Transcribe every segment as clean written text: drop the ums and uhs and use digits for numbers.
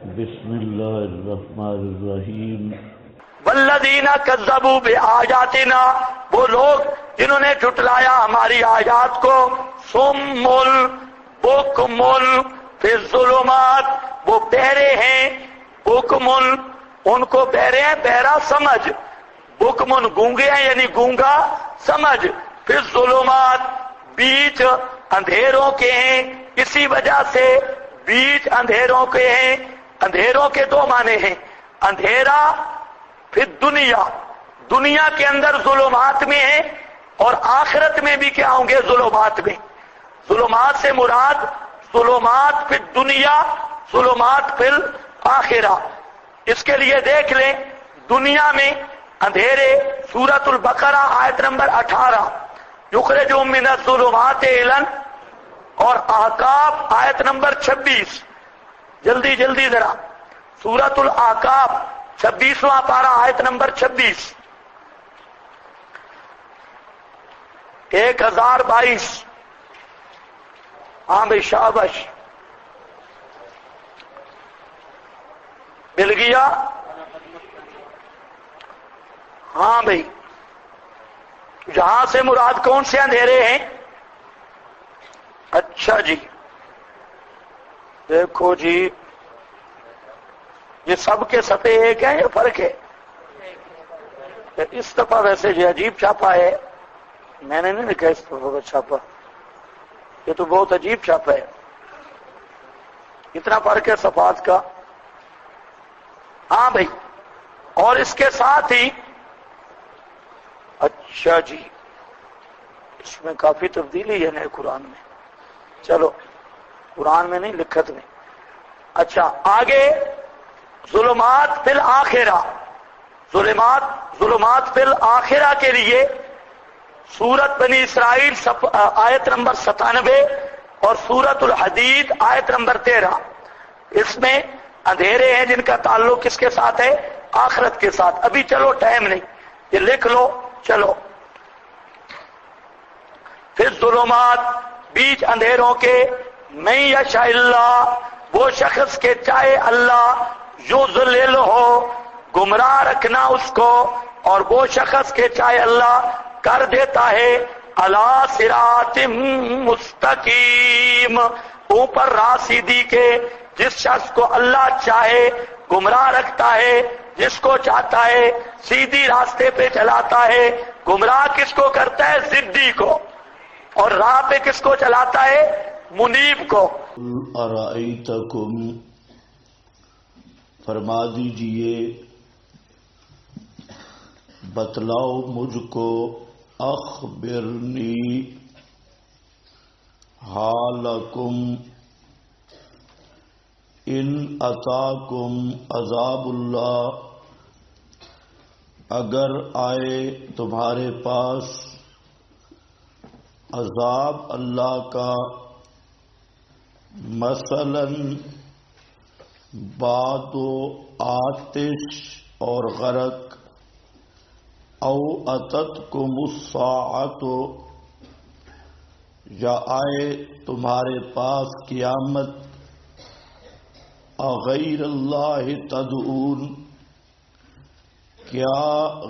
بسم اللہ الرحمن الرحیم۔ والذین کذبوا بآیاتنا، وہ لوگ جنہوں نے جھٹلایا ہماری آیات کو، صم بکم فی الظلمات، وہ بہرے ہیں، بکم ان کو بہرے ہیں، بہرا سمجھ، بکم گونگے ہیں یعنی گونگا سمجھ، فی الظلمات بیچ اندھیروں کے ہیں، اسی وجہ سے بیچ اندھیروں کے ہیں۔ اندھیروں کے دو معنی ہیں، اندھیرا پھر دنیا، دنیا کے اندر ظلمات میں ہیں، اور آخرت میں بھی کیا ہوں گے؟ ظلمات میں۔ ظلمات سے مراد ظلمات پھر دنیا، ظلمات پھر آخرہ۔ اس کے لیے دیکھ لیں دنیا میں اندھیرے، سورۃ البقرہ آیت نمبر 18، یخرجہم من الظلمات الی، اور احقاف آیت نمبر 26، جلدی جلدی ذرا، سورۃ الاحقاف 26واں پارہ آیت نمبر 26، 1022۔ ہاں بھائی شابش، مل گیا؟ ہاں بھائی، یہاں سے مراد کون سے اندھیرے ہیں؟ اچھا جی، دیکھو جی، یہ سب کے سطح ایک ہیں یا فرق ہے؟ اس دفعہ ویسے یہ عجیب چھاپا ہے، میں نے نہیں لکھا اس دفعہ کا چھاپا، یہ تو بہت عجیب چھاپا ہے، اتنا فرق ہے صفحات کا۔ ہاں بھائی، اور اس کے ساتھ ہی اچھا جی، اس میں کافی تبدیلی ہے نئے قرآن میں، چلو قرآن میں نہیں لکھت میں۔ اچھا آگے، ظلمات فی الآخرہ، ظلمات فی الآخرہ کے لیے سورت بنی اسرائیل آیت نمبر 97 اور سورت الحدید آیت نمبر 13، اس میں اندھیرے ہیں جن کا تعلق کس کے ساتھ ہے؟ آخرت کے ساتھ۔ ابھی چلو ٹائم نہیں، یہ لکھ لو، چلو۔ پھر ظلمات بیچ اندھیروں کے، من یشاء اللہ، وہ شخص کے چاہے اللہ، یضلل ہو، گمراہ رکھنا اس کو، اور وہ شخص کے چاہے اللہ کر دیتا ہے علی صراط مستقیم، اوپر راہ سیدھی کے۔ جس شخص کو اللہ چاہے گمراہ رکھتا ہے، جس کو چاہتا ہے سیدھی راستے پہ چلاتا ہے۔ گمراہ کس کو کرتا ہے؟ ضدی کو، اور راہ پہ کس کو چلاتا ہے؟ منیب کو۔ ارائیتکم، فرما دیجئے، بتلاؤ مجھ کو، اخبرنی حالکم ان اتاکم عذاب اللہ، اگر آئے تمہارے پاس عذاب اللہ کا، مثلاً باد و آتش اور غرق، او اتتکم الساعۃ، یا آئے تمہارے پاس قیامت، اغیر اللہ تدعون، کیا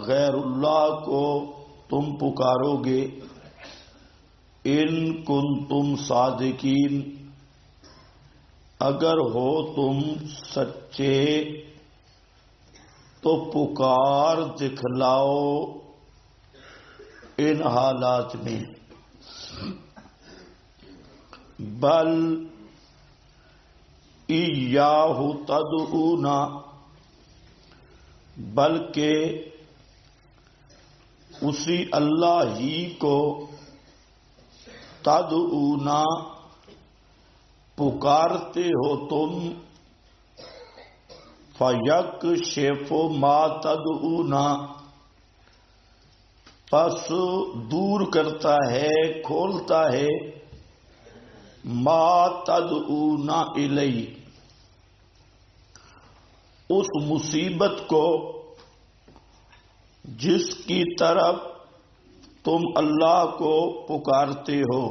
غیر اللہ کو تم پکارو گے، ان کنتم صادقین، اگر ہو تم سچے تو پکار دکھلاؤ ان حالات میں۔ بل ایاہ تدعون، بلکہ اسی اللہ ہی کو تدعون پکارتے ہو تم، فیکشف ما تدعون، پس دور کرتا ہے، کھولتا ہے، ما تدعون الیہ، اس مصیبت کو جس کی طرف تم اللہ کو پکارتے ہو۔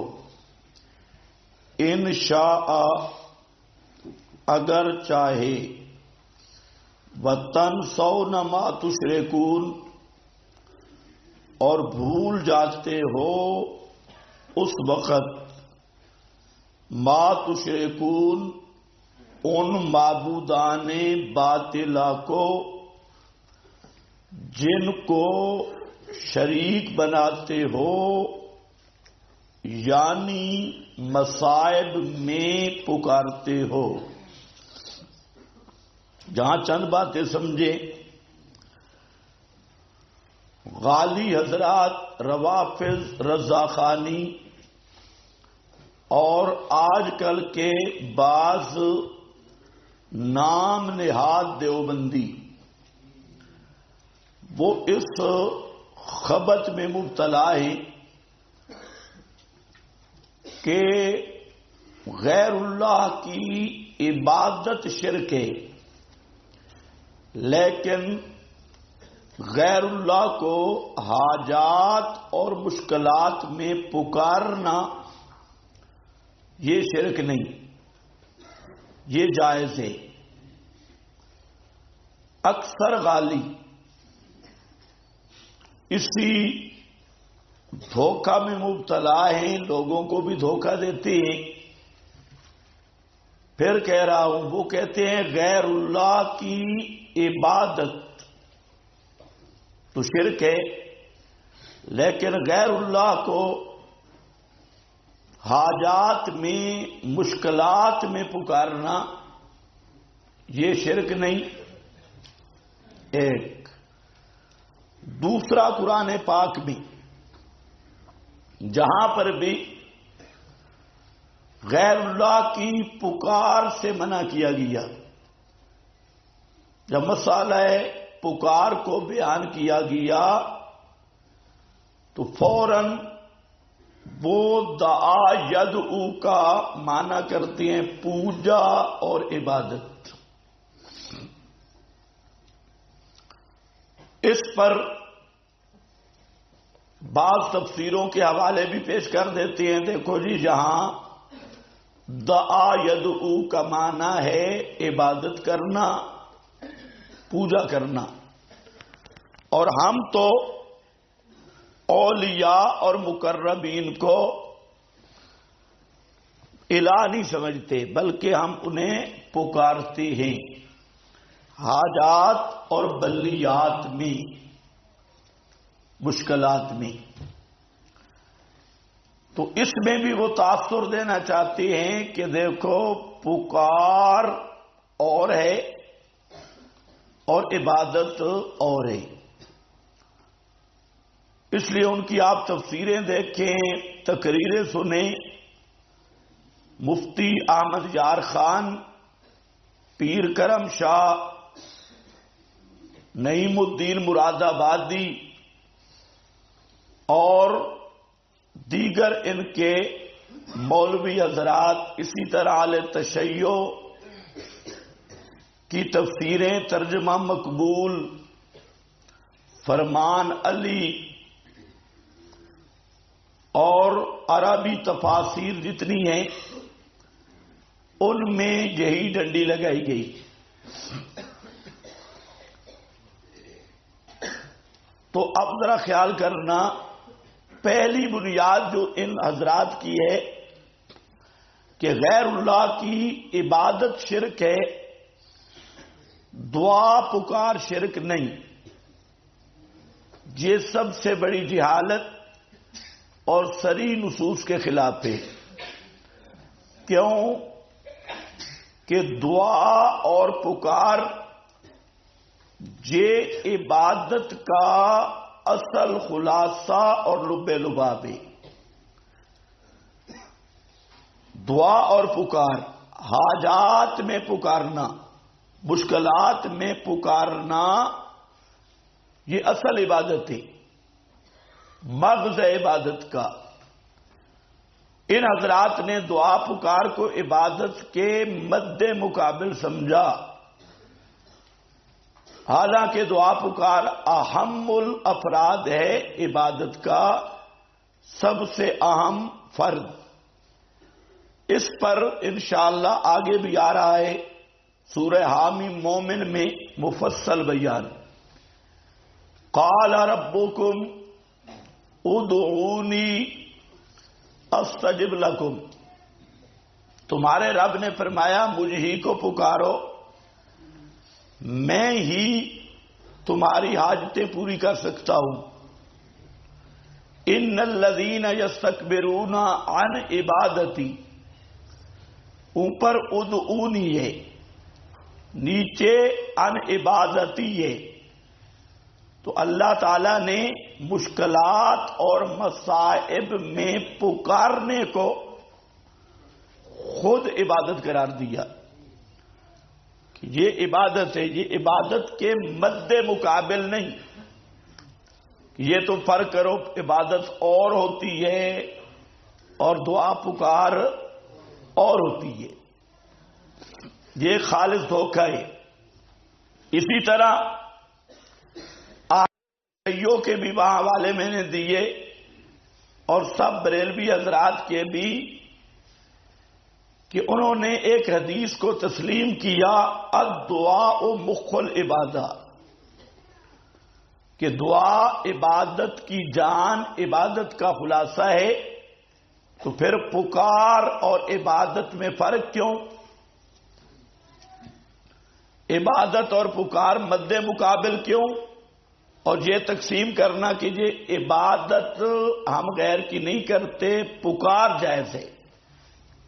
ان شاء، اگر چاہے، وَتَنْسَوْنَ مَا تُشْرِكُونَ، اور بھول جاتے ہو اس وقت ما تشرکون، ان معبودان باطلہ کو جن کو شریک بناتے ہو، یعنی مصائب میں پکارتے ہو۔ جہاں چند باتیں سمجھے، غالی حضرات، روافض، رضاخانی اور آج کل کے بعض نام نہاد دیوبندی، وہ اس خبط میں مبتلا ہیں کہ غیر اللہ کی عبادت شرک ہے، لیکن غیر اللہ کو حاجات اور مشکلات میں پکارنا یہ شرک نہیں، یہ جائز ہے۔ اکثر غالی اسی دھوکہ میں مبتلا ہیں، لوگوں کو بھی دھوکہ دیتے ہیں۔ پھر کہہ رہا ہوں، وہ کہتے ہیں غیر اللہ کی عبادت تو شرک ہے، لیکن غیر اللہ کو حاجات میں مشکلات میں پکارنا یہ شرک نہیں۔ ایک دوسرا، قرآن پاک میں جہاں پر بھی غیر اللہ کی پکار سے منع کیا گیا، جب مسئلہ پکار کو بیان کیا گیا تو فوراً وہ دعا یدعو کا معنی کرتے ہیں پوجا اور عبادت۔ اس پر بعض تفسیروں کے حوالے بھی پیش کر دیتے ہیں۔ دیکھو جی، جہاں دعا یدعو کا معنی ہے عبادت کرنا، پوجا کرنا، اور ہم تو اولیاء اور مقربین کو الہ نہیں سمجھتے، بلکہ ہم انہیں پکارتے ہیں حاجات اور بلیات میں، مشکلات میں۔ تو اس میں بھی وہ تاثر دینا چاہتے ہیں کہ دیکھو پکار اور ہے اور عبادت اور ہے۔ اس لیے ان کی آپ تفسیریں دیکھیں، تقریریں سنیں۔ مفتی احمد یار خان، پیر کرم شاہ، نعیم الدین مراد آبادی اور دیگر ان کے مولوی حضرات، اسی طرح اہل تشیع کی تفسیریں، ترجمہ مقبول، فرمان علی اور عربی تفاسیر جتنی ہیں، ان میں یہی ڈنڈی لگائی گئی۔ تو اب ذرا خیال کرنا، پہلی بنیاد جو ان حضرات کی ہے کہ غیر اللہ کی عبادت شرک ہے، دعا پکار شرک نہیں۔ یہ سب سے بڑی جہالت اور صریح نصوص کے خلاف ہے۔ کیوں کہ دعا اور پکار یہ عبادت کا اصل خلاصہ اور لب لباب ہے۔ دعا اور پکار، حاجات میں پکارنا، مشکلات میں پکارنا، یہ اصل عبادت ہے، مغز عبادت کا۔ ان حضرات نے دعا پکار کو عبادت کے مد مقابل سمجھا، حالانکہ دعا پکار اہم الافراد ہے عبادت کا، سب سے اہم فرد۔ اس پر انشاءاللہ آگے بھی آ رہا ہے سورہ حامیم مومن میں مفصل بیان. قال ربکم ادعونی استجب لکم، تمہارے رب نے فرمایا مجھ ہی کو پکارو، میں ہی تمہاری حاجتیں پوری کر سکتا ہوں. ان الذین یستکبرون عن عبادتی، اوپر ادعونی ہے، نیچے عن عبادتی ہے. تو اللہ تعالی نے مشکلات اور مصائب میں پکارنے کو خود عبادت قرار دیا کہ یہ عبادت ہے. یہ عبادت کے مد مقابل نہیں. یہ تو فرق کرو، عبادت اور ہوتی ہے اور دعا پکار اور ہوتی ہے. یہ خالص دھوکہ ہے. اسی طرح آئیوں کے بھی وہاں حوالے میں نے دیے اور سب بریلوی حضرات کے بھی، کہ انہوں نے ایک حدیث کو تسلیم کیا الدعاء مخ العبادہ، کہ دعا عبادت کی جان، عبادت کا خلاصہ ہے. تو پھر پکار اور عبادت میں فرق کیوں؟ عبادت اور پکار مد مقابل کیوں؟ اور یہ تقسیم کرنا کہ یہ عبادت ہم غیر کی نہیں کرتے، پکار جائز ہے.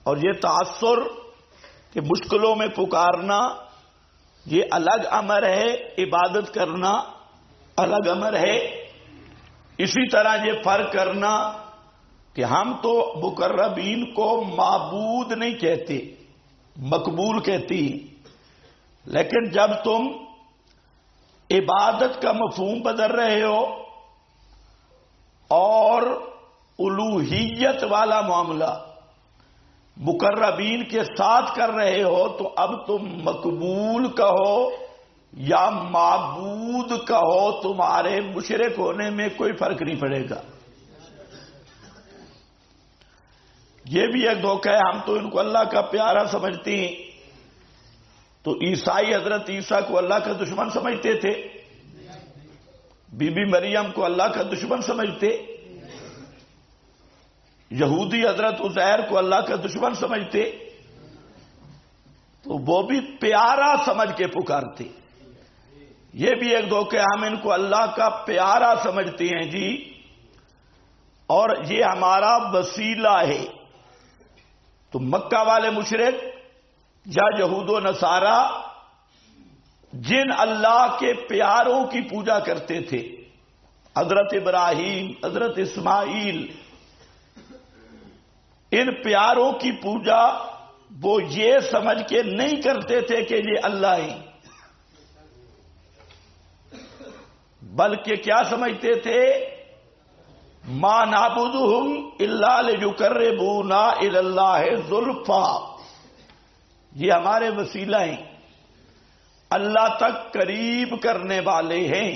اور یہ تاثر کہ مشکلوں میں پکارنا یہ الگ امر ہے، عبادت کرنا الگ امر ہے. اسی طرح یہ فرق کرنا کہ ہم تو مقربین کو معبود نہیں کہتے، مقبول کہتی ہیں. لیکن جب تم عبادت کا مفہوم بدل رہے ہو اور الوہیت والا معاملہ مقربین کے ساتھ کر رہے ہو، تو اب تم مقبول کہو یا معبود کہو، تمہارے مشرک ہونے میں کوئی فرق نہیں پڑے گا. یہ بھی ایک دھوکہ ہے. ہم تو ان کو اللہ کا پیارا سمجھتے ہیں، تو عیسائی حضرت عیسیٰ کو اللہ کا دشمن سمجھتے تھے، بی بی مریم کو اللہ کا دشمن سمجھتے، یہودی حضرت عزیر کو اللہ کا دشمن سمجھتے، تو وہ بھی پیارا سمجھ کے پکارتے. یہ بھی ایک دھوکہ، ہم ان کو اللہ کا پیارا سمجھتے ہیں جی، اور یہ ہمارا وسیلہ ہے. تو مکہ والے مشرک یا یہود و نصارہ جن اللہ کے پیاروں کی پوجا کرتے تھے، حضرت ابراہیم، حضرت اسماعیل، ان پیاروں کی پوجا وہ یہ سمجھ کے نہیں کرتے تھے کہ یہ اللہ ہیں، بلکہ کیا سمجھتے تھے؟ ما نعبدہم الا لیقربونا الی اللہ زلفا، یہ ہمارے وسیلہ ہیں، اللہ تک قریب کرنے والے ہیں.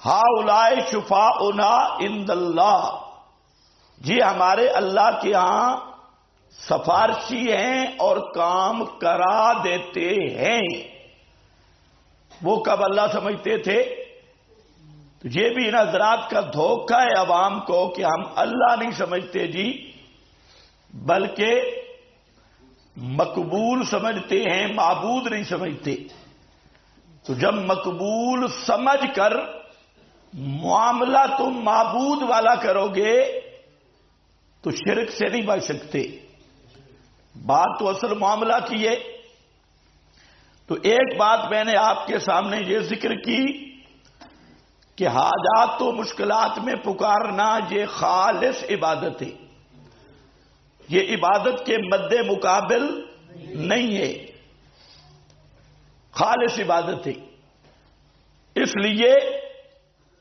ہؤلاء شفاؤنا عند اللہ، یہ ہمارے اللہ کے ہاں سفارشی ہیں اور کام کرا دیتے ہیں. وہ کب اللہ سمجھتے تھے؟ تو یہ بھی ان حضرات کا دھوکہ ہے عوام کو کہ ہم اللہ نہیں سمجھتے جی، بلکہ مقبول سمجھتے ہیں، معبود نہیں سمجھتے. تو جب مقبول سمجھ کر معاملہ تم معبود والا کرو گے تو شرک سے نہیں بچ سکتے. بات تو اصل معاملہ کی ہے. تو ایک بات میں نے آپ کے سامنے یہ ذکر کی کہ حاجات و مشکلات میں پکارنا یہ خالص عبادت ہے، یہ عبادت کے مد مقابل نہیں ہے، خالص عبادت ہے. اس لیے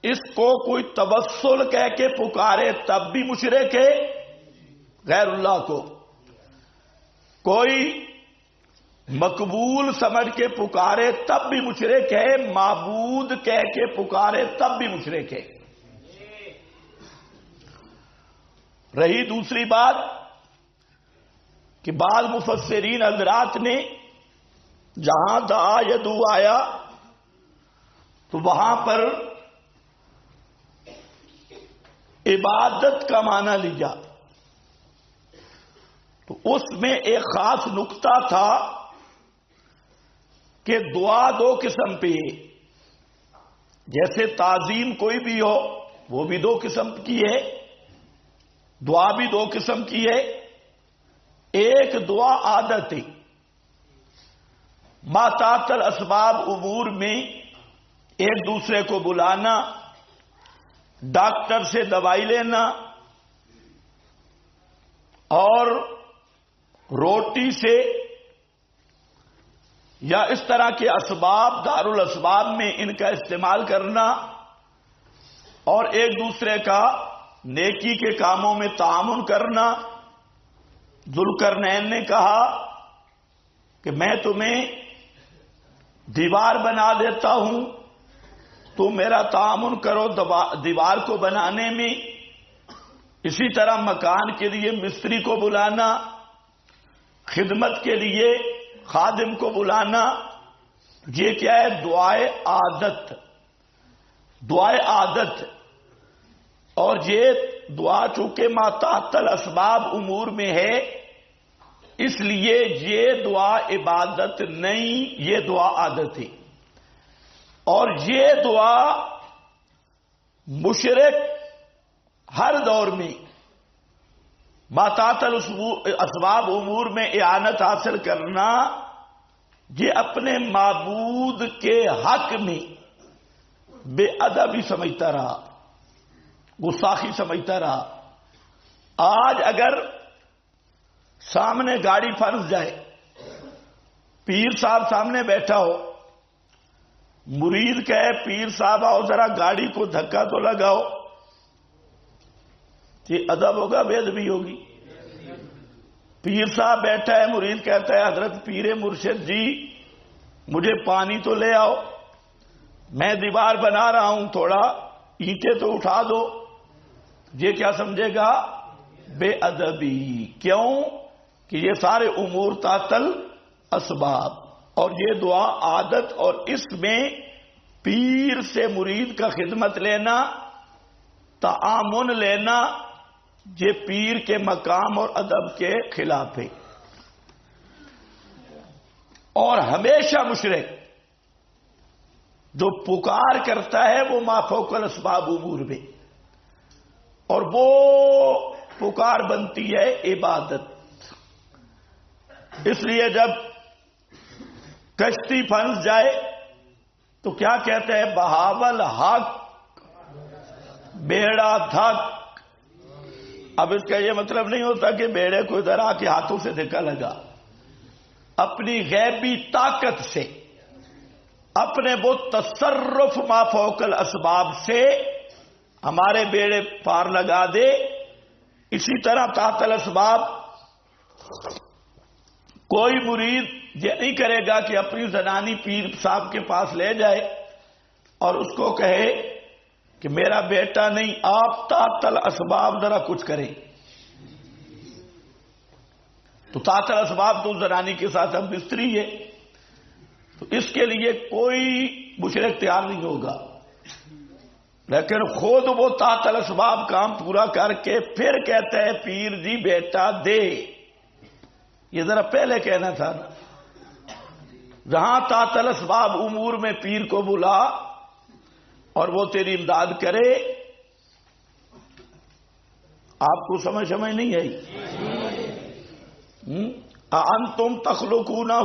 اس کو کوئی توسل کہہ کے پکارے تب بھی مشرک ہے، غیر اللہ کو کوئی مقبول سمجھ کے پکارے تب بھی مشرک ہے، معبود کہہ کے پکارے تب بھی مشرک ہے. رہی دوسری بات کہ بعض مفسرین حضرات نے جہاں دعا یدعو آیا تو وہاں پر عبادت کا معنی لیا، تو اس میں ایک خاص نقطہ تھا کہ دعا دو قسم پہ ہے، جیسے تعظیم کوئی بھی ہو وہ بھی دو قسم کی ہے، دعا بھی دو قسم کی ہے۔ ایک دعا عادت ہے، ما تحت الاسباب امور میں ایک دوسرے کو بلانا، ڈاکٹر سے دوائی لینا اور روٹی سے یا اس طرح کے اسباب دارالاسباب میں ان کا استعمال کرنا اور ایک دوسرے کا نیکی کے کاموں میں تعاون کرنا۔ ذوالقرنین نے کہا کہ میں تمہیں دیوار بنا دیتا ہوں، تم میرا تعاون کرو دیوار کو بنانے میں۔ اسی طرح مکان کے لیے مستری کو بلانا، خدمت کے لیے خادم کو بلانا، یہ کیا ہے؟ دعائے عادت، دعائے عادت۔ اور یہ دعا چونکہ ما تحت الاسباب امور میں ہے، اس لیے یہ دعا عبادت نہیں، یہ دعا عادت ہے۔ اور یہ دعا مشرک ہر دور میں ما تحت الاسباب امور میں اعانت حاصل کرنا، یہ اپنے معبود کے حق میں بے ادبی سمجھتا رہا، گستاخی سمجھتا رہا۔ آج اگر سامنے گاڑی پھنس جائے، پیر صاحب سامنے بیٹھا ہو، مرید کہے پیر صاحب آؤ ذرا گاڑی کو دھکا تو لگاؤ، یہ ادب ہوگا بے ادبی ہوگی؟ پیر صاحب بیٹھا ہے، مرید کہتا ہے حضرت پیر مرشد جی مجھے پانی تو لے آؤ، میں دیوار بنا رہا ہوں، تھوڑا اینٹیں تو اٹھا دو، یہ کیا سمجھے گا؟ بے ادبی۔ کیوں کہ یہ سارے امور تحت الاسباب، اور یہ دعا عادت، اور اس میں پیر سے مرید کا خدمت لینا، تعامن لینا، یہ پیر کے مقام اور ادب کے خلاف ہے۔ اور ہمیشہ مشرک جو پکار کرتا ہے وہ ما فوق الاسباب امور میں، اور وہ پکار بنتی ہے عبادت۔ اس لیے جب کشتی پھنس جائے تو کیا کہتے ہیں؟ بہاول حق بیڑا دھک۔ اب اس کا یہ مطلب نہیں ہوتا کہ بیڑے کو ادھر آ کے ہاتھوں سے دھکا لگا، اپنی غیبی طاقت سے، اپنے وہ تصرف ما فوق الاسباب سے ہمارے بیڑے پار لگا دے۔ اسی طرح تحت الاسباب کوئی مرید یہ نہیں کرے گا کہ اپنی زنانی پیر صاحب کے پاس لے جائے اور اس کو کہے کہ میرا بیٹا نہیں، آپ تحت الاسباب ذرا کچھ کریں۔ تو تحت الاسباب تو زنانی کے ساتھ اب مستری ہے، تو اس کے لیے کوئی مشرک تیار نہیں ہوگا، لیکن خود وہ تحت الاسباب کام پورا کر کے پھر کہتا ہے پیر جی بیٹا دے۔ یہ ذرا پہلے کہنا تھا نا، جہاں تحت الاسباب امور میں پیر کو بلا اور وہ تیری امداد کرے۔ آپ کو سمجھ نہیں آئی؟ انتم تخلقونہ،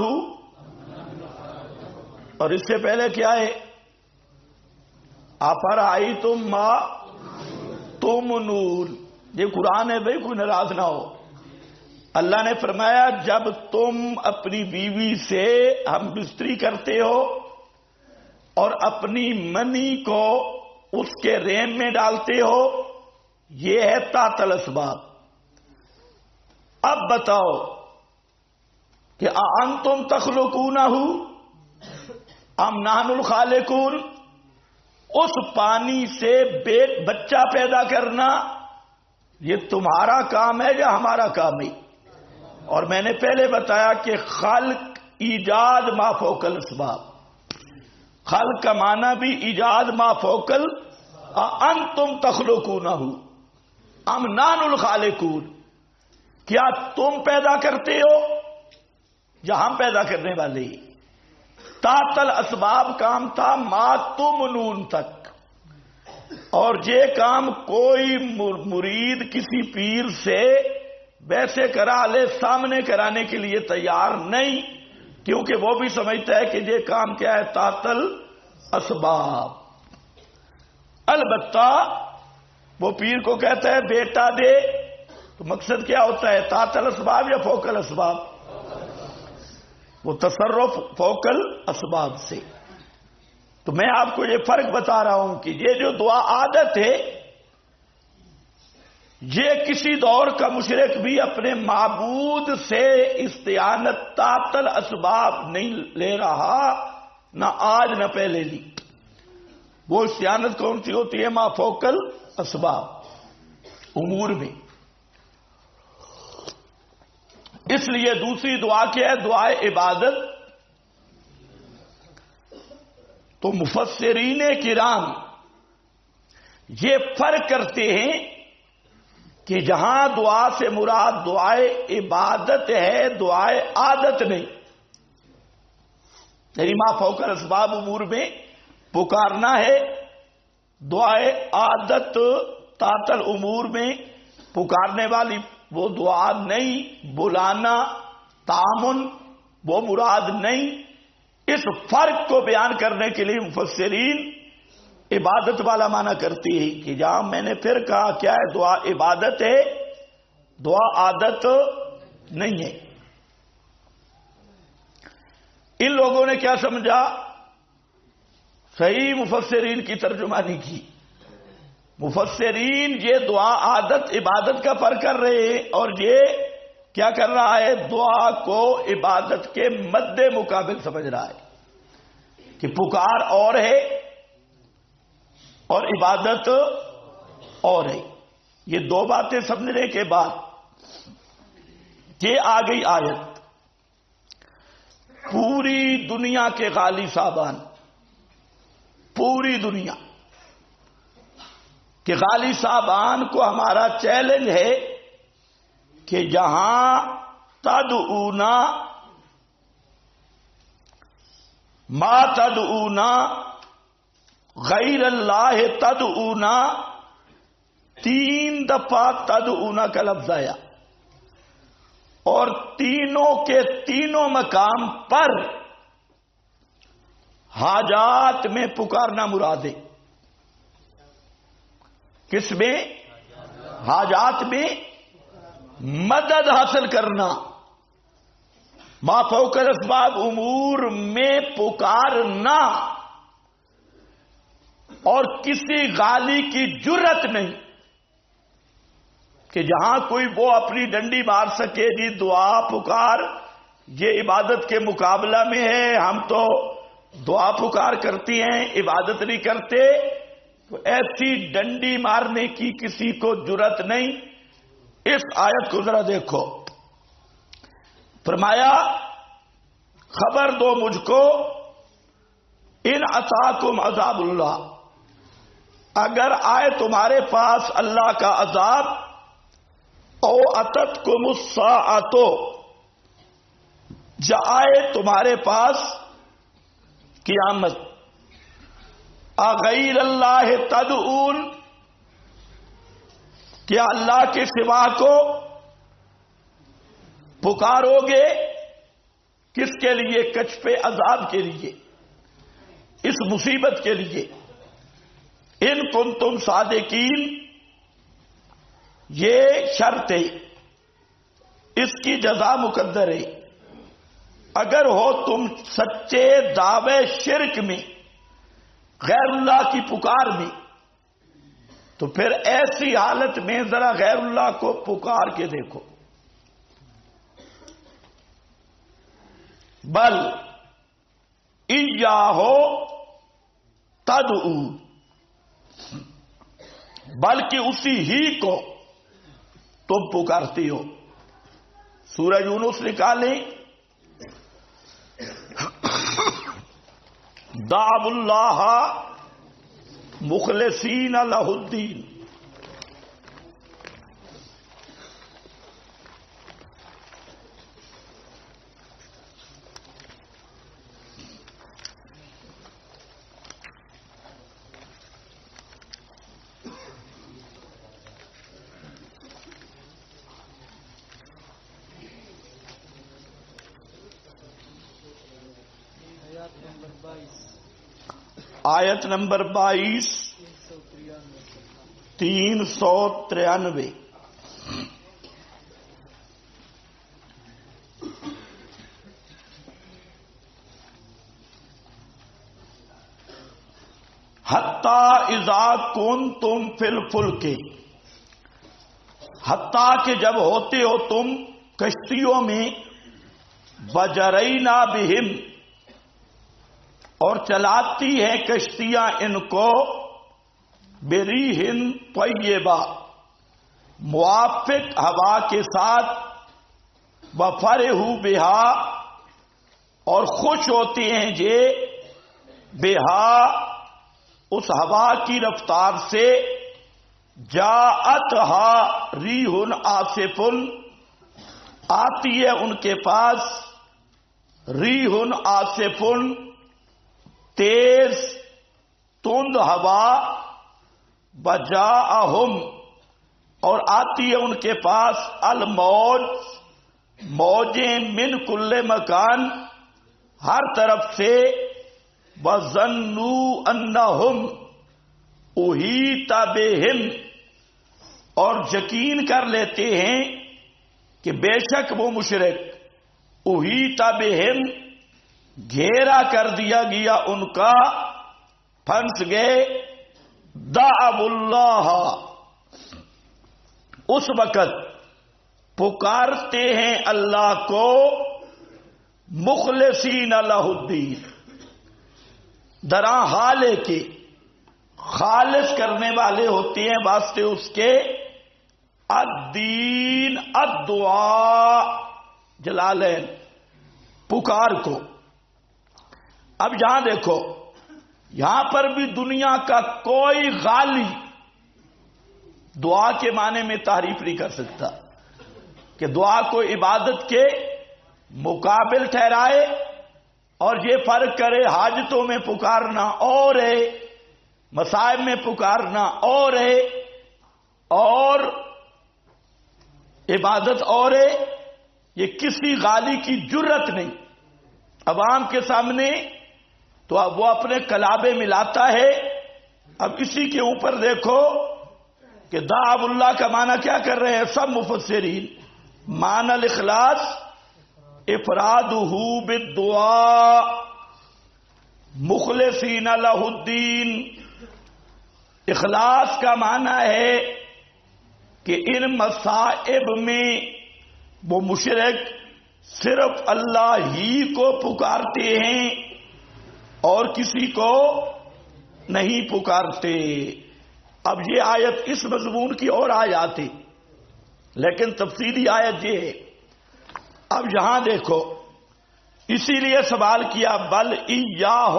اور اس سے پہلے کیا ہے؟ افرأیتم ما تمنون۔ یہ قرآن ہے بھائی، کوئی ناراض نہ ہو۔ اللہ نے فرمایا جب تم اپنی بیوی سے ہم بستری کرتے ہو اور اپنی منی کو اس کے رحم میں ڈالتے ہو، یہ ہے تحت الاسباب۔ اب بتاؤ کہ انتم تخلقونہ ام نحن الخالقون؟ اس پانی سے بچہ پیدا کرنا یہ تمہارا کام ہے یا ہمارا کام ہے؟ اور میں نے پہلے بتایا کہ خلق ایجاد ما فوق الاسباب، خلق کا معنی بھی ایجاد ما فوق انتم تخلقونہ ام نحن الخالقون، کیا تم پیدا کرتے ہو یا ہم پیدا کرنے والے؟ تحت الاسباب کام تھا ما تمنون تک، اور یہ کام کوئی مرید کسی پیر سے ویسے کرا لے سامنے کرانے کے لیے تیار نہیں، کیونکہ وہ بھی سمجھتا ہے کہ یہ کام کیا ہے، تحت الاسباب۔ البتہ وہ پیر کو کہتا ہے بیٹا دے، تو مقصد کیا ہوتا ہے، تحت الاسباب یا فوق الاسباب؟ وہ تصرف فوق الاسباب سے۔ تو میں آپ کو یہ فرق بتا رہا ہوں کہ یہ جو دعا عادت ہے، یہ کسی دور کا مشرک بھی اپنے معبود سے استعانت تحت الاسباب نہیں لے رہا، نہ آج نہ پہلے لی۔ وہ استعانت کون سی ہوتی ہے؟ ما فوق الاسباب، امور میں۔ اس لیے دوسری دعا کیا ہے؟ دعائے عبادت۔ تو مفسرین کرام یہ فرق کرتے ہیں کہ جہاں دعا سے مراد دعائے عبادت ہے، دعائے عادت نہیں، یعنی ما فوق الاسباب امور میں پکارنا ہے، دعائے عادت تحت الامور میں پکارنے والی وہ دعا نہیں، بلانا تعامن وہ مراد نہیں۔ اس فرق کو بیان کرنے کے لیے مفسرین عبادت والا معنی کرتی ہے کہ جہاں میں نے پھر کہا کیا ہے، دعا عبادت ہے، دعا عادت نہیں ہے۔ ان لوگوں نے کیا سمجھا؟ صحیح مفسرین کی ترجمانی کی۔ مفسرین یہ دعا عادت عبادت کا فرق کر رہے ہیں، اور یہ کیا کر رہا ہے، دعا کو عبادت کے مد مقابل سمجھ رہا ہے کہ پکار اور ہے اور عبادت اور ہے۔ یہ دو باتیں سمجھنے کے بعد یہ آ گئی آیت، پوری دنیا کے غالی صاحبان، پوری دنیا کہ غالی صاحبان کو ہمارا چیلنج ہے کہ جہاں تدعونا ما تدعونا غیر اللہ تدعونا، 3 دفعہ تدعونا کا لفظ آیا، اور تینوں کے تینوں مقام پر حاجات میں پکارنا مراد ہے۔ کس میں؟ حاجات میں مدد حاصل کرنا، ما فوق الاسباب امور میں پکارنا، اور کسی غالی کی جرت نہیں کہ جہاں کوئی وہ اپنی ڈنڈی مار سکے، جی دعا پکار یہ عبادت کے مقابلہ میں ہے، ہم تو دعا پکار کرتی ہیں عبادت نہیں کرتے، تو ایسی ڈنڈی مارنے کی کسی کو جرت نہیں۔ اس آیت کو ذرا دیکھو، فرمایا خبر دو مجھ کو، ان اتاکم عذاب اللہ، اگر آئے تمہارے پاس اللہ کا عذاب، او اتتکم الساعۃ، یا آئے تمہارے پاس قیامت، اغیر اللہ تدعون، کیا اللہ کے سوا کو پکارو گے؟ کس کے لیے؟ کشف عذاب کے لیے، اس مصیبت کے لیے۔ ان کنتم صادقین، یہ شرط ہے، اس کی جزا مقدر ہے۔ اگر ہو تم سچے دعوے شرک میں، غیر اللہ کی پکار میں، تو پھر ایسی حالت میں ذرا غیر اللہ کو پکار کے دیکھو۔ بل ایاہو تدعو، بلکہ اسی ہی کو تم پکارتی ہو۔ سورہ یونس نکالیں، دعوا اللہ مخلصین لہ الدین. آیت نمبر 22 393. حتی اذا کنتم فی الفلک، حتیٰ کہ جب ہوتے ہو تم کشتیوں میں، وجرینا بہم، اور چلاتی ہیں کشتیاں ان کو، بریہن طیبہ، موافق ہوا کے ساتھ، وفرحوا بہا، اور خوش ہوتے ہیں یہ بہا، اس ہوا کی رفتار سے، جاءتھا ریح عاصف، آتی ہے ان کے پاس ریح عاصف، تیز تند ہوا، وجاءہم، اور آتی ہے ان کے پاس الموج، موجیں، من کل مکان، ہر طرف سے، وظنوا انہم احیط بہم، اور یقین کر لیتے ہیں کہ بے شک وہ مشرک، احیط بہم، گھیرا کر دیا گیا ان کا، پھنس گئے. دعوا اللہ، اس وقت پکارتے ہیں اللہ کو، مخلصین لہ الدین، درا حالے کے خالص کرنے والے ہوتے ہیں واسطے اس کے، الدین، الدعاء، جلالین، پکار کو. اب یہاں دیکھو، یہاں پر بھی دنیا کا کوئی غالی دعا کے معنی میں تعریف نہیں کر سکتا کہ دعا کو عبادت کے مقابل ٹھہرائے اور یہ فرق کرے حاجتوں میں پکارنا اور ہے، مصائب میں پکارنا اور ہے، اور عبادت اور ہے. یہ کسی غالی کی جرت نہیں عوام کے سامنے، تو اب وہ اپنے کلابے ملاتا ہے. اب اسی کے اوپر دیکھو کہ دعوا اللہ کا معنی کیا کر رہے ہیں سب مفسرین، معنی الاخلاص افرادہ بالدعاء مخلصین لہ الدین. اخلاص کا معنی ہے کہ ان مصائب میں وہ مشرک صرف اللہ ہی کو پکارتے ہیں اور کسی کو نہیں پکارتے. اب یہ آیت اس مضمون کی اور آیات ہے، لیکن تفصیلی آیت یہ ہے. اب یہاں دیکھو، اسی لیے سوال کیا بل ایاہ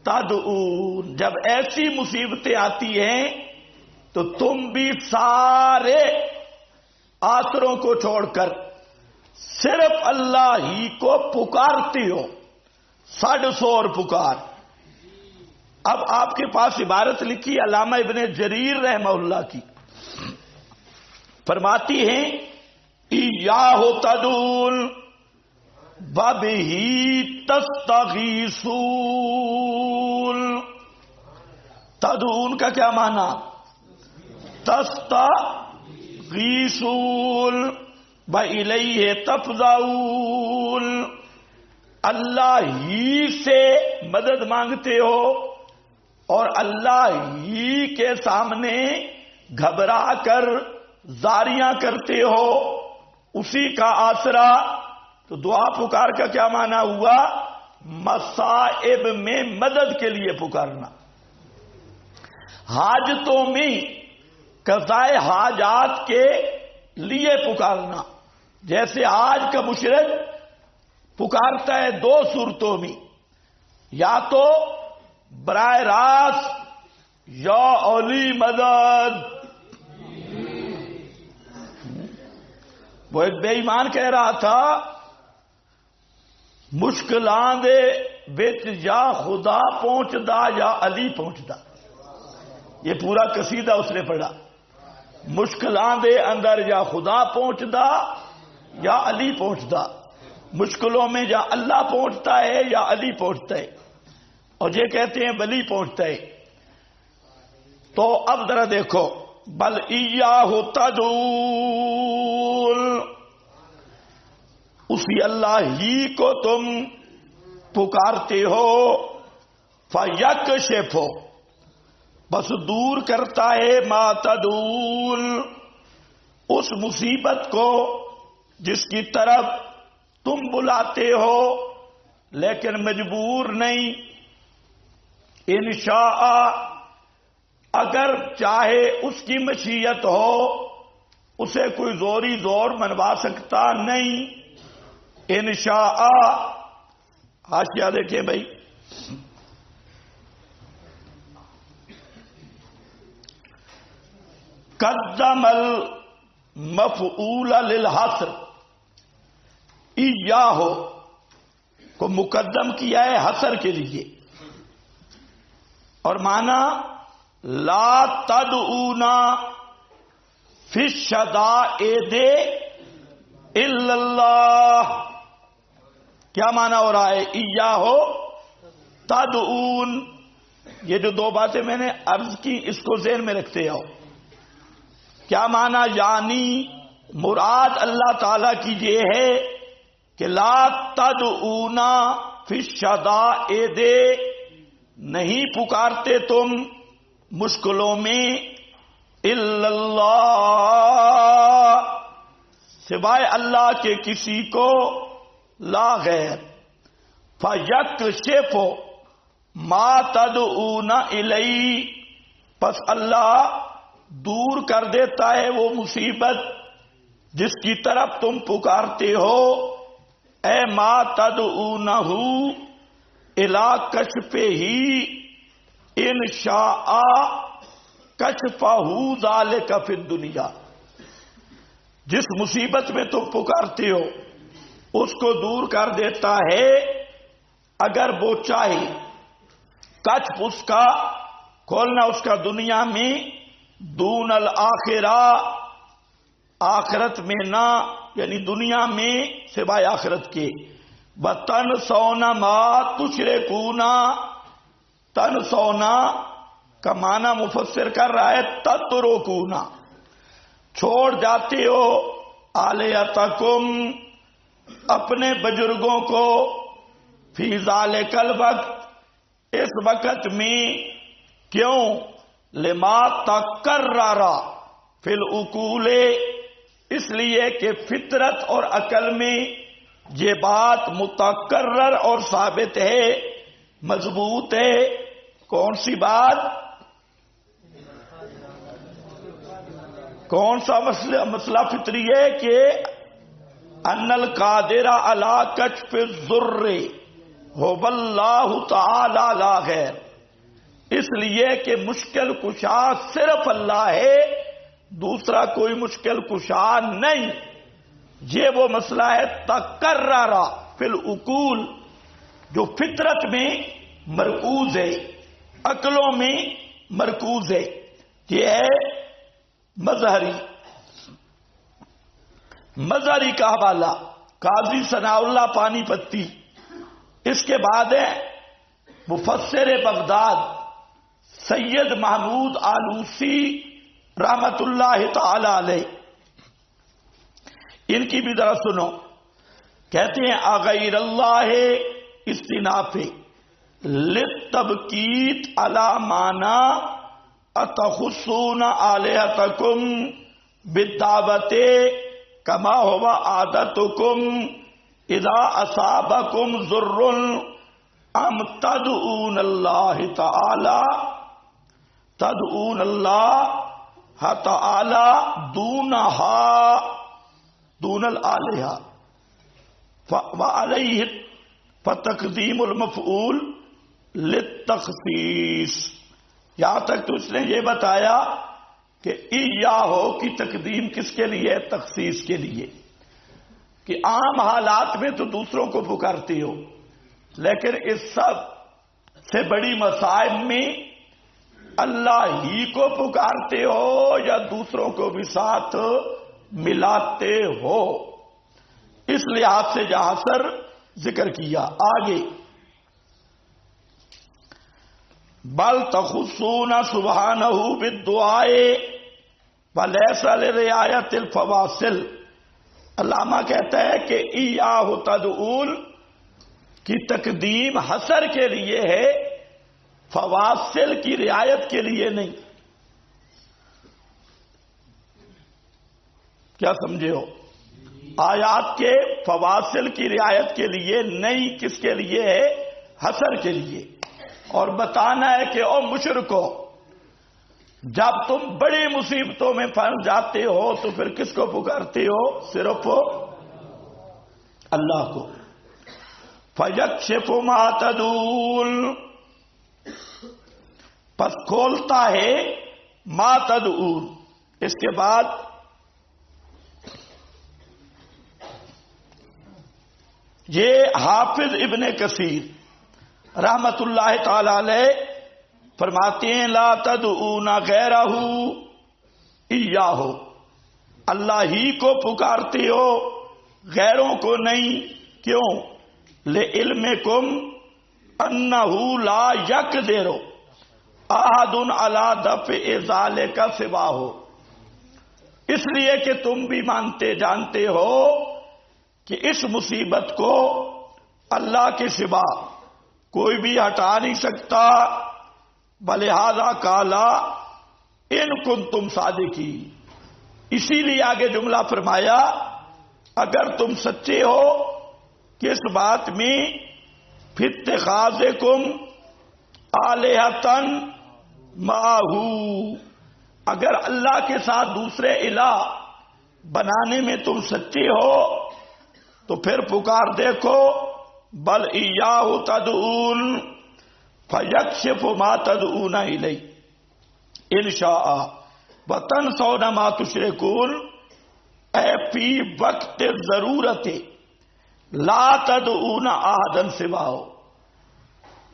تدعون، جب ایسی مصیبتیں آتی ہیں تو تم بھی سارے آسروں کو چھوڑ کر صرف اللہ ہی کو پکارتے ہو، ساڈ سور پکار. اب آپ کے پاس عبارت لکھی علامہ ابن جریر رحمہ اللہ کی، فرماتی ہیں ایاہ تدعون وبہ تستغیثون. تدعون کا کیا معنی؟ تستغیثون وإلیہ تفزعون، اللہ ہی سے مدد مانگتے ہو اور اللہ ہی کے سامنے گھبرا کر زاریاں کرتے ہو، اسی کا آسرا. تو دعا پکار کا کیا معنی ہوا؟ مصائب میں مدد کے لیے پکارنا، حاجتوں میں قضائے حاجات کے لیے پکارنا. جیسے آج کا مشرک پکارتا ہے دو صورتوں میں، یا تو براہ راست یا علی مدد. وہ ایک بے ایمان کہہ رہا تھا مشکلاں دے بچ یا خدا پہنچدا یا علی پہنچدا. یہ پورا قصیدہ اس نے پڑھا. مشکلاں دے اندر یا خدا پہنچدا یا علی پہنچدا. مشکلوں میں یا اللہ پہنچتا ہے یا علی پہنچتا ہے، اور یہ کہتے ہیں ولی پہنچتا ہے. تو اب ذرا دیکھو، بل ایاہ تدعون، اسی اللہ ہی کو تم پکارتے ہو. فیکشف، بس دور کرتا ہے ما تدعون، اس مصیبت کو جس کی طرف تم بلاتے ہو لیکن مجبور نہیں. انشاء، اگر چاہے اس کی مشیت ہو، اسے کوئی زوری زور منوا سکتا نہیں. انشاء، حاشیہ دیکھیں بھائی، قدم المفعول للحصر، ایاہ کو مقدم کیا ہے حصر کے لیے، اور معنی لا تدعونا فی الشدائد الا اللہ. کیا معنی ہو رہا ہے؟ ایاہ تدعون. یہ جو دو باتیں میں نے عرض کی اس کو ذہن میں رکھتے ہو. کیا معنی؟ یعنی مراد اللہ تعالی کی یہ ہے کہ لا تدعونا فی الشدائد، نہیں پکارتے تم مشکلوں میں، الا اللہ، سوائے اللہ کے کسی کو، لا غیر. فیکشف ما تدعون الیہ، پس اللہ دور کر دیتا ہے وہ مصیبت جس کی طرف تم پکارتے ہو. اے ما تدعونہ الی کشفہ انشاء کشفہ ذالک فی الدنیا، جس مصیبت میں تم پکارتے ہو اس کو دور کر دیتا ہے اگر وہ چاہے. کشف اس کا کھولنا اس کا دنیا میں، دون الآخرہ، آخرت میں نہ، یعنی دنیا میں سوائے آخرت کے. وَتَنْسَوْنَ مَا تُشْرِكُونَ، تنسونا کا معنی مفسر کر رہا ہے تترکون، چھوڑ جاتے ہو آلیتکم، اپنے بزرگوں کو، فی ذالک الوقت، اس وقت میں. کیوں؟ لما تقرر فی العقول، اس لیے کہ فطرت اور عقل میں یہ بات متقرر اور ثابت ہے، مضبوط ہے. کون سی بات؟ کون سا مسئلہ فطری ہے کہ ان القادر علی کشف الضر هو اللہ تعالی لا غیر، اس لیے کہ مشکل کشا صرف اللہ ہے، دوسرا کوئی مشکل کشا نہیں. یہ وہ مسئلہ ہے تقرر فی العقول، جو فطرت میں مرکوز ہے، عقلوں میں مرکوز ہے. یہ ہے مظہری کا حوالہ، قاضی ثناء اللہ پانی پتی. اس کے بعد ہے مفسر بغداد سید محمود آلوسی رحمت اللہ تعالی علیہ. ان کی بھی ذرا سنو. کہتے ہیں اغیر اللہ استناف للتبکیت علی مانا اتخصون آلہتکم بالدعوت کما هو عادتکم اذا اصابکم ضر ام تدعون اللہ تعالی دونہا دون الآلہہ وعلیہ فتقدیم المفعول للتخصیص، یہاں تک تو اس نے یہ بتایا کہ ایاہو کی تقدیم کس کے لیے؟ تخصیص کے لیے، کہ عام حالات میں تو دوسروں کو پکارتی ہو، لیکن اس سب سے بڑی مصائب میں اللہ ہی کو پکارتے ہو یا دوسروں کو بھی ساتھ ملاتے ہو، اس لحاظ سے جہاں سر ذکر کیا۔ آگے بل تخصون سبحانہ بالدعاء ولیس لرعایت الفواصل، علامہ کہتا ہے کہ ایاہ تدعون کی تقدیم حصر کے لیے ہے، فواصل کی رعایت کے لیے نہیں۔ کیا سمجھے ہو؟ آیات کے فواصل کی رعایت کے لیے نہیں، کس کے لیے ہے؟ حصر کے لیے۔ اور بتانا ہے کہ او مشرکو، جب تم بڑی مصیبتوں میں پھنس جاتے ہو تو پھر کس کو پکارتے ہو؟ صرف اللہ کو۔ فَيَكْشِفُ مَا تَدْعُونَ، پس کھولتا ہے ما تدعون۔ اس کے بعد یہ حافظ ابن کثیر رحمت اللہ تعالی علیہ فرماتے ہیں لا تدعون غیرہ ایاہ، اللہ ہی کو پکارتے ہو، غیروں کو نہیں۔ کیوں؟ لعلمکم انہ لا یقدر احد علی دفع ذلک سواہ، اس لیے کہ تم بھی مانتے جانتے ہو کہ اس مصیبت کو اللہ کے سوا کوئی بھی ہٹا نہیں سکتا۔ بلہذا کالا ان کنتم صادقین، اسی لیے آگے جملہ فرمایا اگر تم سچے ہو کہ اس بات میں فاتخاذکم آلہۃ معہ، اگر اللہ کے ساتھ دوسرے الہ بنانے میں تم سچے ہو تو پھر پکار دیکھو بل ایاہ تدعون فیکشف ما تدعون الیہ ان شاء وتنسون ما تشرکون، اے فی وقت ضرورت لا تدعون احدا سواہ،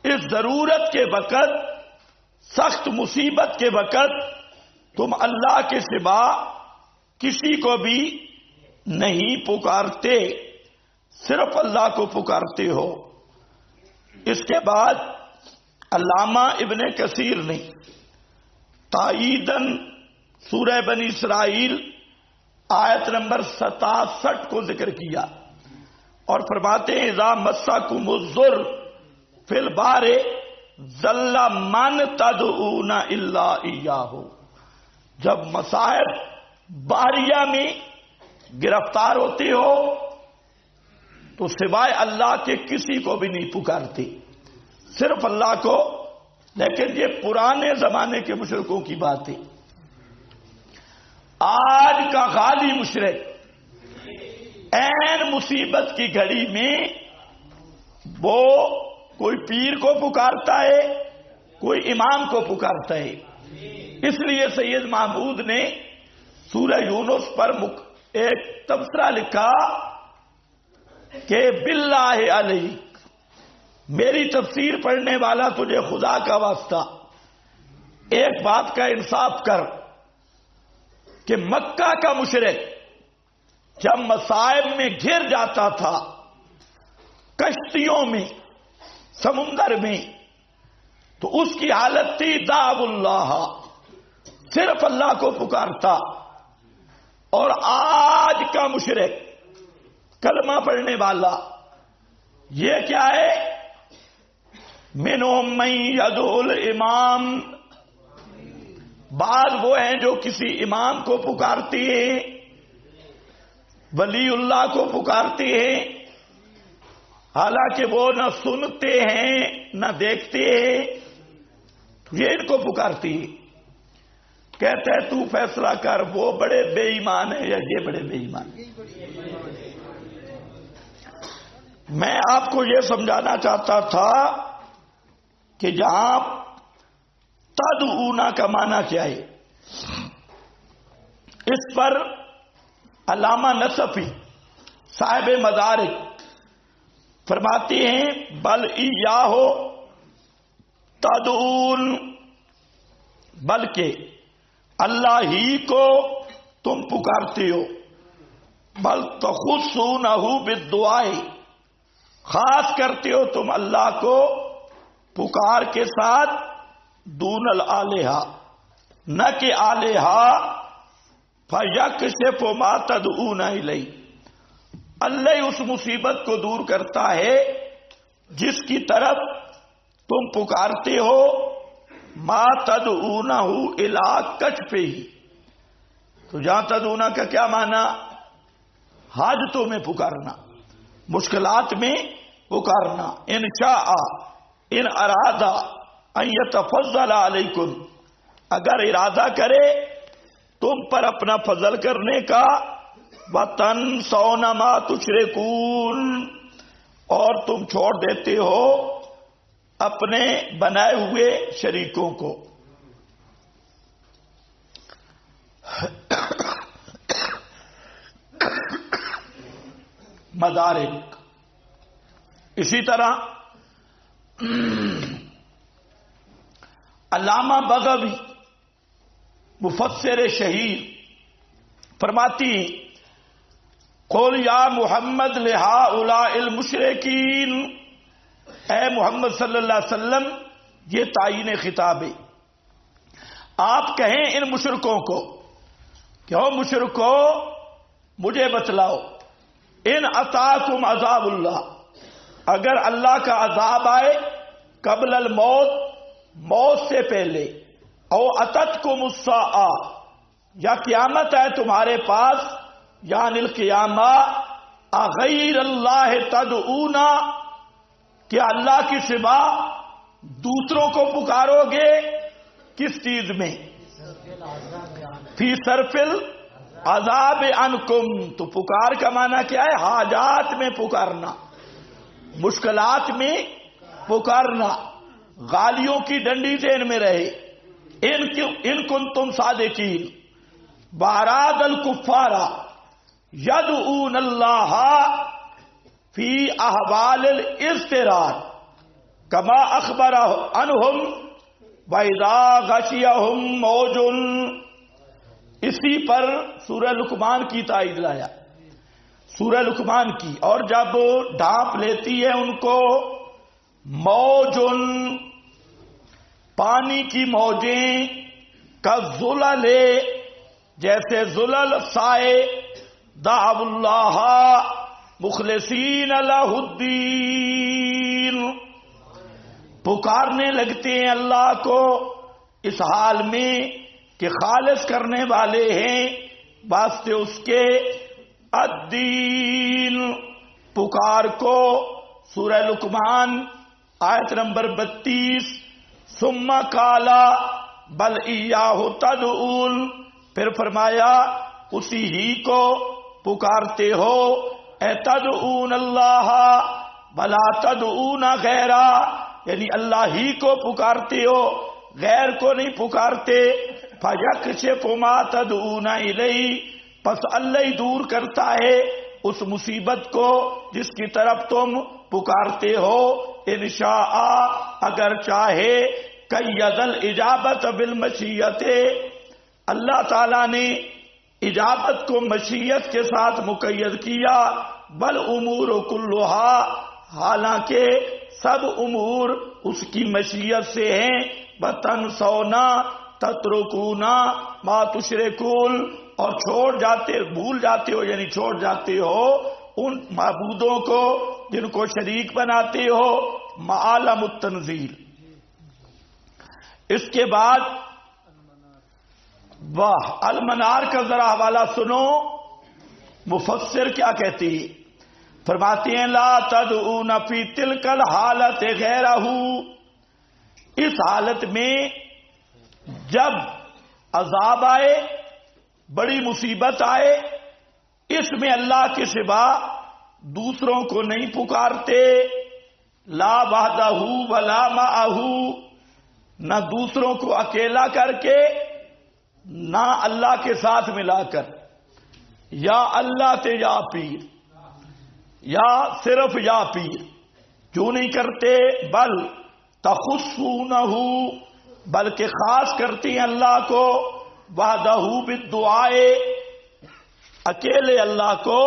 اس ضرورت کے وقت، سخت مصیبت کے وقت تم اللہ کے سوا کسی کو بھی نہیں پکارتے، صرف اللہ کو پکارتے ہو۔ اس کے بعد علامہ ابن کثیر نے تائیداً سورہ بنی اسرائیل آیت نمبر 67 کو ذکر کیا اور فرماتے ہیں اذا مسکم الضر فی البحر ضل من تدعون الا ایاہ، جب مصائب بحریہ میں گرفتار ہوتے ہو تو سوائے اللہ کے کسی کو بھی نہیں پکارتے، صرف اللہ کو۔ لیکن یہ پرانے زمانے کے مشرکوں کی بات ہے۔ آج کا غالی مشرک عین مصیبت کی گھڑی میں وہ کوئی پیر کو پکارتا ہے، کوئی امام کو پکارتا ہے۔ اس لیے سید محمود نے سورہ یونس پر ایک تبصرہ لکھا کہ باللہ علیک، میری تفسیر پڑھنے والا تجھے خدا کا واسطہ ایک بات کا انصاف کر کہ مکہ کا مشرک جب مصائب میں گر جاتا تھا، کشتیوں میں، سمندر میں، تو اس کی حالت تھی دعو اللہ، صرف اللہ کو پکارتا۔ اور آج کا مشرک کلمہ پڑھنے والا یہ کیا ہے؟ منہم من یدعو الامام، بعض وہ ہیں جو کسی امام کو پکارتے ہیں، ولی اللہ کو پکارتے ہیں، حالانکہ وہ نہ سنتے ہیں نہ دیکھتے ہیں، یہ ان کو پکارتی ہے۔ کہتے ہیں تو فیصلہ کر، وہ بڑے بے ایمان ہیں یا یہ بڑے بے ایمان ہیں۔ میں آپ کو یہ سمجھانا چاہتا تھا کہ جہاں تدعونا کا معنی کیا ہے، اس پر علامہ نصفی صاحب مدارک فرماتے ہیں بل ایاہو تدعون، بلکہ اللہ ہی کو تم پکارتے ہو، بل تخصونہ بالدعاء، خاص کرتے ہو تم اللہ کو پکار کے ساتھ، دون الالہہ، نہ کہ آلہہ، فیکشف ما تدعون الیہ، اللہ اس مصیبت کو دور کرتا ہے جس کی طرف تم پکارتے ہو، ما تدعونہ الی کشفہ، تو جہاں تدعونا کا کیا معنی؟ حاجتوں میں پکارنا، مشکلات میں پکارنا، ان شاء ان ارادہ ان یتفضل علیکم، اگر ارادہ کرے تم پر اپنا فضل کرنے کا، وَتَنْسَوْنَ مَا تُشْرِكُونَ، اور تم چھوڑ دیتے ہو اپنے بنائے ہوئے شریکوں کو۔ مدارک۔ اسی طرح علامہ بغوی مفسر شہیر فرماتی قل یا محمد لہؤلاء المشرکین، اے محمد صلی اللہ علیہ وسلم، یہ تعین خطاب ہے، آپ کہیں ان مشرکوں کو کہ او مشرکو مجھے بتلاؤ، ان اتاکم عذاب اللہ، اگر اللہ کا عذاب آئے قبل الموت، موت سے پہلے، او اتتکم الساعہ، یا قیامت ہے تمہارے پاس، یعنی القیامہ، اغیر اللہ تدعونا، کیا اللہ کی سوا دوسروں کو پکارو گے؟ کس چیز میں؟ فی صرف العذاب عنکم، تو پکار کا معنی کیا ہے؟ حاجات میں پکارنا، مشکلات میں پکارنا، غالیوں کی ڈنڈی ذہن میں رہے، ان کنتم صادقین، واراد الکفار یدعون اللہ فی احوال الاضطرار کما اخبر عنہم وَإِذَا غَشِيَهُمْ مَوْجٌ، اسی پر سورہ لقمان کی تائید لایا، سورہ لقمان کی، اور جب ڈھانپ لیتی ہے ان کو موجن، پانی کی موجیں، کالظلل، جیسے ظلل سائے، دعوا اللہ مخلصین لہ الدین، پکارنے لگتے ہیں اللہ کو اس حال میں کہ خالص کرنے والے ہیں واسطے اس کے الدین، پکار کو۔ سورہ لقمان آیت نمبر 32، ثم قال بل ایاہ تدعون، پھر فرمایا اسی ہی کو پکارتے ہو، اے تدعون اللہ بلا تدعون غیرہ، یعنی اللہ ہی کو پکارتے ہو، غیر کو نہیں پکارتے۔ فَيَكْشِفُ مَا تَدْعُونَ إِلَيْهِ، پس اللہ دور کرتا ہے اس مصیبت کو جس کی طرف تم پکارتے ہو، انشاء، اگر چاہے، قَيَّدَ الْإِجَابَةَ بِالْمَشِيَّةِ، اللہ تعالیٰ نے اجابت کو مشیت کے ساتھ مقید کیا، بل امور کلھا، حالانکہ سب امور اس کی مشیت سے ہیں، بتنسونا تترکونا ما تشرکون، اور چھوڑ جاتے، بھول جاتے ہو، یعنی چھوڑ جاتے ہو ان معبودوں کو جن کو شریک بناتے ہو، معالم التنزیل۔ اس کے بعد واہ، المنار کا ذرا حوالہ سنو، مفسر کیا کہتی ہے، فرماتے ہیں لا تدعون فی تلک الحالت غیرہ، اس حالت میں جب عذاب آئے، بڑی مصیبت آئے، اس میں اللہ کے سوا دوسروں کو نہیں پکارتے، لا وحدہ ولا معہ، نہ دوسروں کو اکیلا کر کے نہ اللہ کے ساتھ ملا کر، یا اللہ تے یا پیر، یا صرف یا پیر، کیوں نہیں کرتے؟ بل تخصونہ، بلکہ خاص کرتی ہیں اللہ کو، وحدہ بالدعائے، اکیلے اللہ کو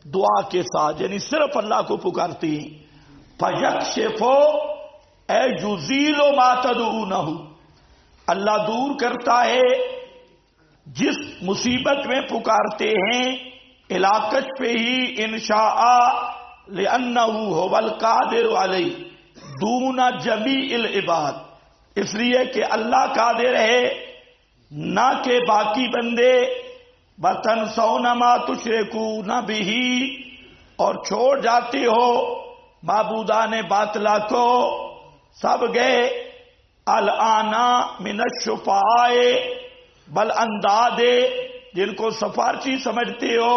دعا کے ساتھ، یعنی صرف اللہ کو پکارتی ہیں۔ فَيَكْشِفُ اے یزیل ما تدعونہ، اللہ دور کرتا ہے جس مصیبت میں پکارتے ہیں، علاقت پہ ہی انشاء لأنہ هو القادر علیہ دون جمیع العباد، اس لیے کہ اللہ قادر ہے نہ کہ باقی بندے، وَتَنْسَوْنَ مَا تُشْرِكُونَ بِهِ، اور چھوڑ جاتے ہو معبودان باطلہ کو، سب گئے، الآنا من الشفعاء بل انداد، جن کو سفارشی سمجھتے ہو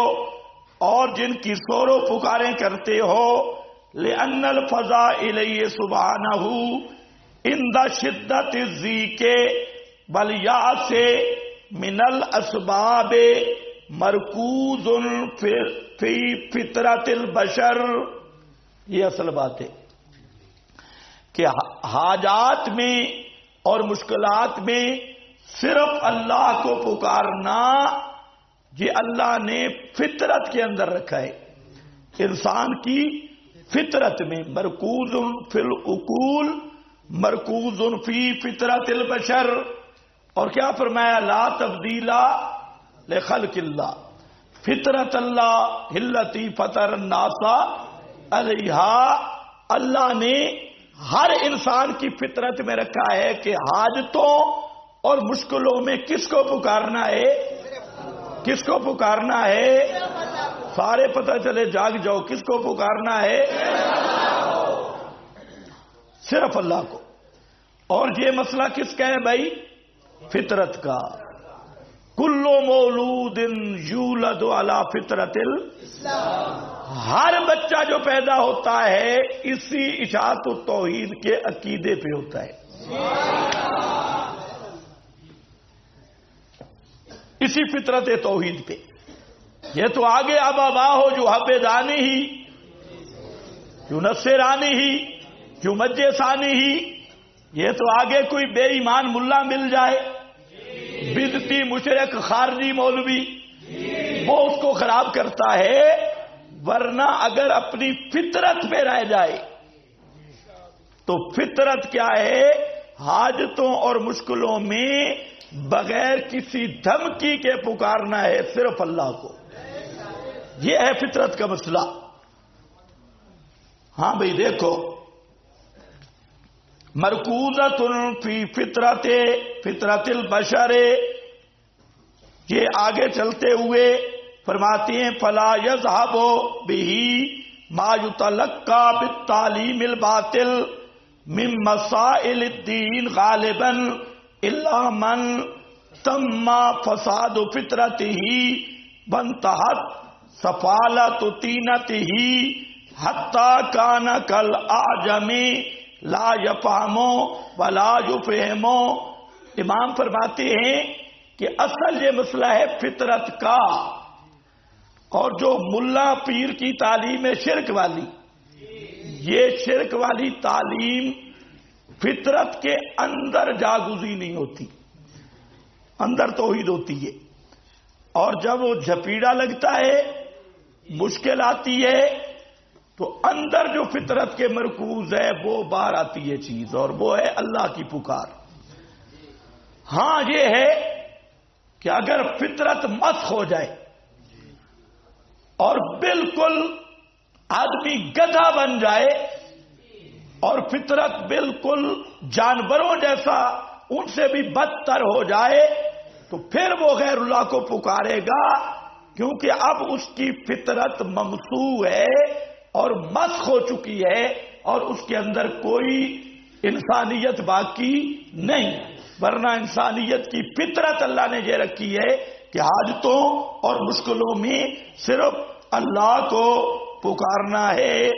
اور جن کی سور و پکاریں کرتے ہو، لأن الفضا الیہ سبحانہ عند شدت الضیق والیأس من الاسباب مرکوز فی فطرت البشر۔ یہ اصل بات ہے کہ حاجات میں اور مشکلات میں صرف اللہ کو پکارنا یہ اللہ نے فطرت کے اندر رکھا ہے، انسان کی فطرت میں، مرکوز فی العقول مرکوز فی فطرت البشر۔ اور کیا فرمایا؟ لا تبدیل لخلق اللہ، فطرت اللہ التی فطر الناس علیہا، اللہ نے ہر انسان کی فطرت میں رکھا ہے کہ حاجتوں اور مشکلوں میں کس کو پکارنا ہے؟ کس کو پکارنا ہے؟ سارے پتہ چلے جاگ جاؤ، کس کو پکارنا ہے؟ صرف اللہ کو۔ اور یہ مسئلہ کس کا ہے بھائی؟ فطرت کا۔ کل مولود یولد علی فطرت الاسلام، ہر بچہ جو پیدا ہوتا ہے اسی اشاعت التوحید کے عقیدے پہ ہوتا ہے، اسی فطرت توحید پہ۔ یہ تو آگے ابا ہو جو حبیدانی ہی، جو نصرانی ہی، جو مجسانی ہی، یہ تو آگے کوئی بے ایمان ملا مل جائے، بدعتی مشرک خارجی مولوی، وہ اس کو خراب کرتا ہے، ورنہ اگر اپنی فطرت پہ رہ جائے تو فطرت کیا ہے؟ حاجتوں اور مشکلوں میں بغیر کسی دھمکی کے پکارنا ہے صرف اللہ کو۔ یہ ہے فطرت کا مسئلہ۔ ہاں بھئی دیکھو، مرکوزۃ فی فطرت البشر، یہ آگے چلتے ہوئے فرماتے ہیں فلا یذهب به ما یتلقى بالتعلیم الباطل من مسائل الدین غالبا الا من تم فساد فطرته وانتهت سفالۃ طینته حتی کان کالاعجم لا یفہمو ولا یفہمو۔ امام فرماتے ہیں کہ اصل یہ مسئلہ ہے فطرت کا، اور جو ملا پیر کی تعلیم ہے شرک والی، یہ شرک والی تعلیم فطرت کے اندر جاگزی نہیں ہوتی، اندر توحید ہوتی ہے، اور جب وہ جھپیڑا لگتا ہے، مشکل آتی ہے، تو اندر جو فطرت کے مرکوز ہے وہ باہر آتی ہے چیز، اور وہ ہے اللہ کی پکار۔ ہاں یہ ہے کہ اگر فطرت مسخ ہو جائے اور بالکل آدمی گدھا بن جائے اور فطرت بالکل جانوروں جیسا ان سے بھی بدتر ہو جائے، تو پھر وہ غیر اللہ کو پکارے گا، کیونکہ اب اس کی فطرت ممسوح ہے اور مسخ ہو چکی ہے، اور اس کے اندر کوئی انسانیت باقی نہیں۔ ورنہ انسانیت کی فطرت اللہ نے یہ رکھی ہے کہ حاجتوں اور مشکلوں میں صرف اللہ کو پکارنا ہے